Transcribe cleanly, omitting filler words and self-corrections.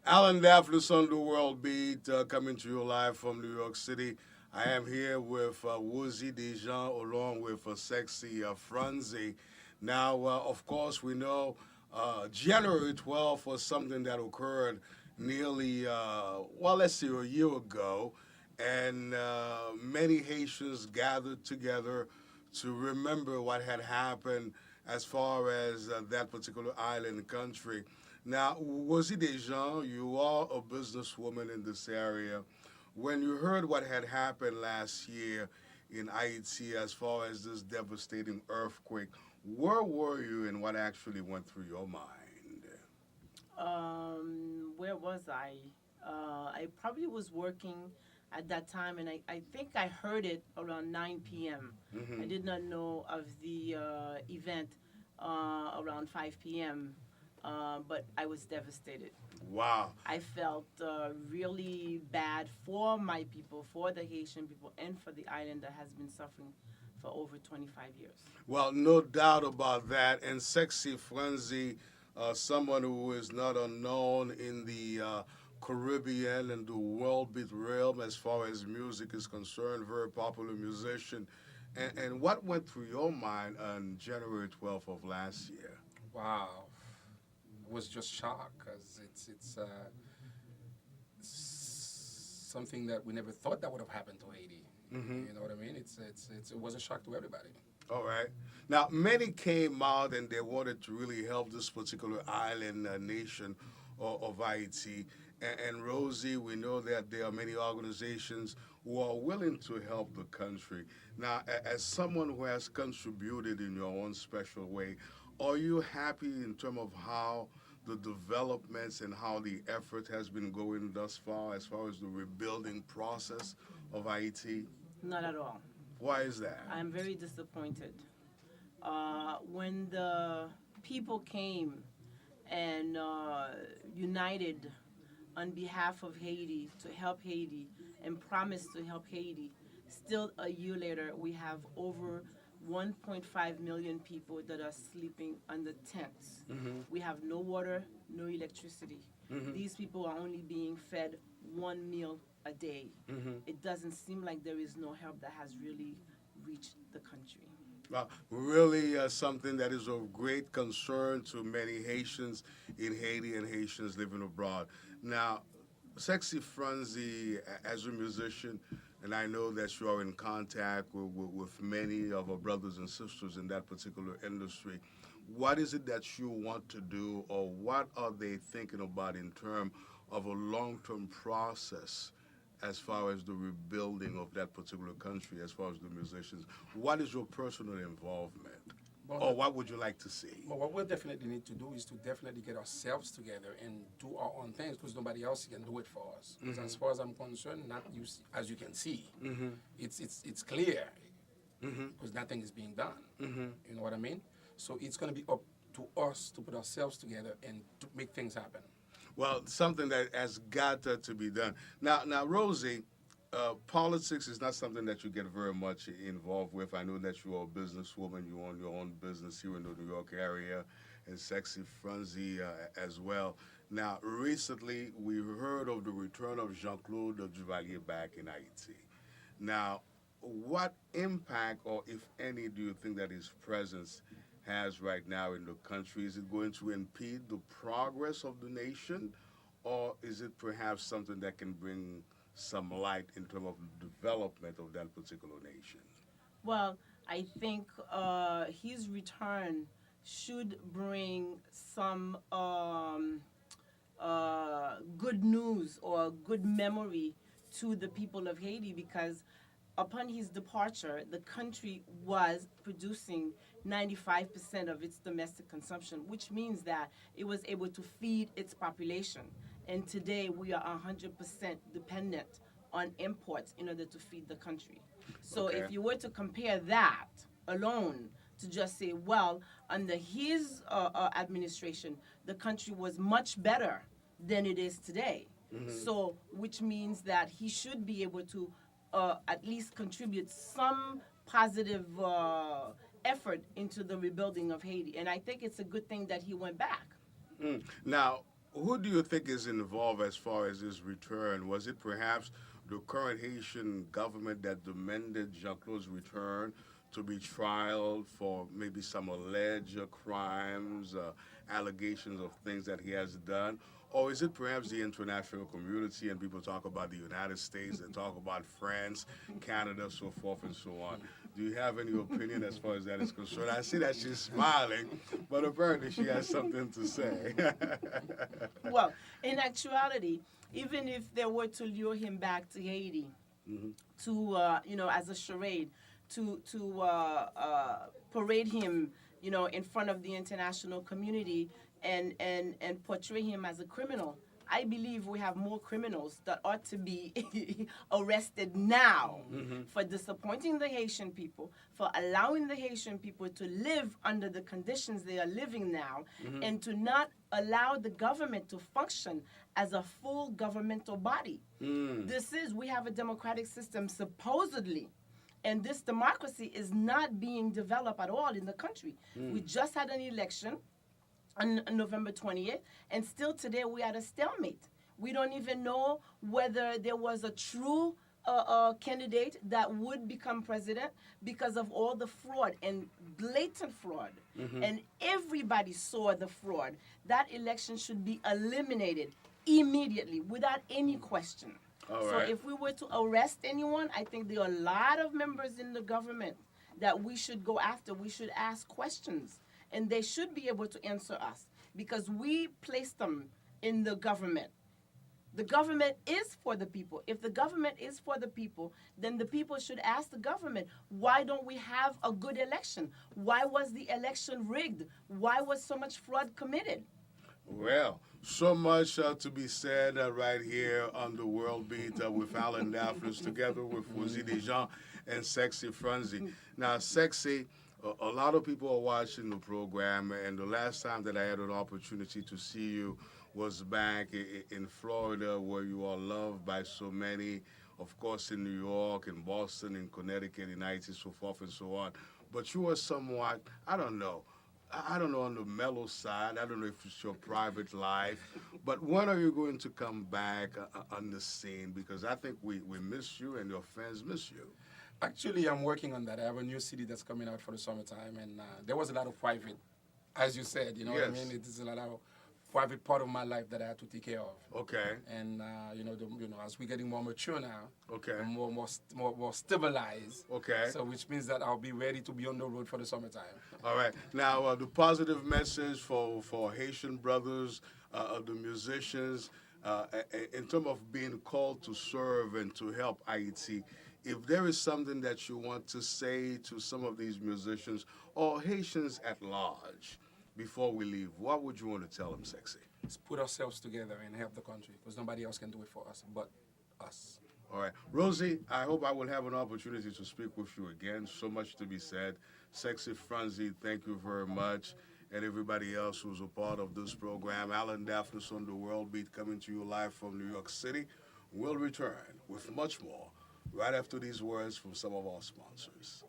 Hallan Daphnis on the World Beat, coming to you live from New York City. I am here with Rosie, Dejean, along with sexy Frantzy. Now, of course, we know January 12th was something that occurred nearly, let's see, a year ago, and many Haitians gathered together to remember what had happened as far as that particular island country. Now, Rosie Dejean, you are a businesswoman in this area. When you heard what had happened last year in Haiti as far as this devastating earthquake, where were you and what actually went through your mind? Where was I? I probably was working at that time, and I think I heard it around 9 p.m. I Hmm. did not know of the event around 5 p.m., but I was devastated. Wow. I felt really bad for my people, for the Haitian people, and for the island that has been suffering for over 25 years. Well, no doubt about that. And Sexy Frenzy, someone who is not unknown in the Caribbean and the world beat realm as far as music is concerned, very popular musician. And what went through your mind on January 12th of last year? Wow, was just shocked because it's something that we never thought that would have happened to Haiti. Hmm. You know what I mean? It was a shock to everybody. All right. Now, many came out and they wanted to really help this particular island nation of Haiti. And Rosie, we know that there are many organizations who are willing to help the country. Now, as someone who has contributed in your own special way, are you happy in terms of how the developments and how the effort has been going thus far as the rebuilding process of Haiti? Not at all. Why is that? I'm very disappointed. When the people came and united on behalf of Haiti to help Haiti and promised to help Haiti, still a year later, we have over 1.5 million people that are sleeping under tents. Hmm. We have no water, no electricity. Hmm. These people are only being fed one meal a day. Hmm. It doesn't seem like there is no help that has really reached the country. Really something that is of great concern to many Haitians in Haiti and Haitians living abroad. Now, Sexy Frantzy, as a musician, and I know that you are in contact with many of our brothers and sisters in that particular industry. What is it that you want to do, or what are they thinking about in terms of a long-term process as far as the rebuilding of that particular country, as far as the musicians? What is your personal involvement, But, or what would you like to see? but what we definitely need to do is to definitely get ourselves together and do our own things because nobody else can do it for us. 'Cause as far as I'm concerned, not you, as you can see, Mm-hmm. it's clear Mm-hmm. because nothing is being done. Mm-hmm. You know what I mean? So it's going to be up to us to put ourselves together and to make things happen. Well, something that has got to be done. Now, Rosie, politics is not something that you get very much involved with. I know that you are a businesswoman. You own your own business here in the New York area, and Sexy Frantzy as well. Now, recently, we heard of the return of Jean-Claude Duvalier back in Haiti. Now, what impact, or if any, do you think that his presence has right now in the country? Is it going to impede the progress of the nation, or is it perhaps something that can bring some light in terms of the development of that particular nation? Well, I think his return should bring some good news or good memory to the people of Haiti because upon his departure, the country was producing 95% of its domestic consumption, which means that it was able to feed its population. And today we are 100% dependent on imports in order to feed the country. So Okay. if you were to compare that alone to just say, well, under his administration, the country was much better than it is today. So, which means that he should be able to at least contribute some positive effort into the rebuilding of Haiti. And I think it's a good thing that he went back. Now, who do you think is involved as far as his return? Was it perhaps the current Haitian government that demanded Jean-Claude's return to be trialed for maybe some alleged crimes, allegations of things that he has done? Or is it perhaps the international community, and people talk about the United States, they talk about France, Canada, so forth and so on? Do you have any opinion as far as that is concerned? I see that she's smiling, but apparently she has something to say. Well, in actuality, even if they were to lure him back to Haiti, to as a charade, to parade him, in front of the international community and portray him as a criminal. I believe we have more criminals that ought to be arrested now for disappointing the Haitian people, for allowing the Haitian people to live under the conditions they are living now, and to not allow the government to function as a full governmental body. We have a democratic system supposedly, and this democracy is not being developed at all in the country. We just had an election on November 20th, and still today we are at a stalemate. We don't even know whether there was a true candidate that would become president because of all the fraud and blatant fraud. And everybody saw the fraud. That election should be eliminated immediately without any question. So if we were to arrest anyone, I think there are a lot of members in the government that we should go after. We should ask questions. And they should be able to answer us because we placed them in the government. The government is for the people. If the government is for the people, then the people should ask the government, why don't we have a good election? Why was the election rigged? Why was so much fraud committed? Well, so much to be said right here on the World Beat with Hallan Daphnis together with Rosie, Dejean, and Sexy Frantzy. Now, Sexy, a lot of people are watching the program, and the last time that I had an opportunity to see you was back in Florida, where you are loved by so many, of course, in New York, in Boston, in Connecticut, in Haiti, so forth and so on. But you are somewhat, I don't know, on the mellow side. I don't know if it's your private life. But when are you going to come back on the scene? Because I think we miss you and your fans miss you. Actually, I'm working on that. I have a new CD that's coming out for the summertime, and there was a lot of private, as you said, what I mean? It is a lot of private part of my life that I had to take care of. Okay. And, as we're getting more mature now, okay, more stabilized. Okay. So which means that I'll be ready to be on the road for the summertime. All right. Now, the positive message for Haitian brothers, the musicians, in terms of being called to serve and to help Haiti, if there is something that you want to say to some of these musicians or Haitians at large before we leave, what would you want to tell them, Sexy? Let's put ourselves together and help the country because nobody else can do it for us but us. All right. Rosie, I hope I will have an opportunity to speak with you again. So much to be said. Sexy Frantzy, thank you very much. And everybody else who's a part of this program. Hallan Daphnis on the World Beat coming to you live from New York City. We'll return with much more right after these words from some of our sponsors.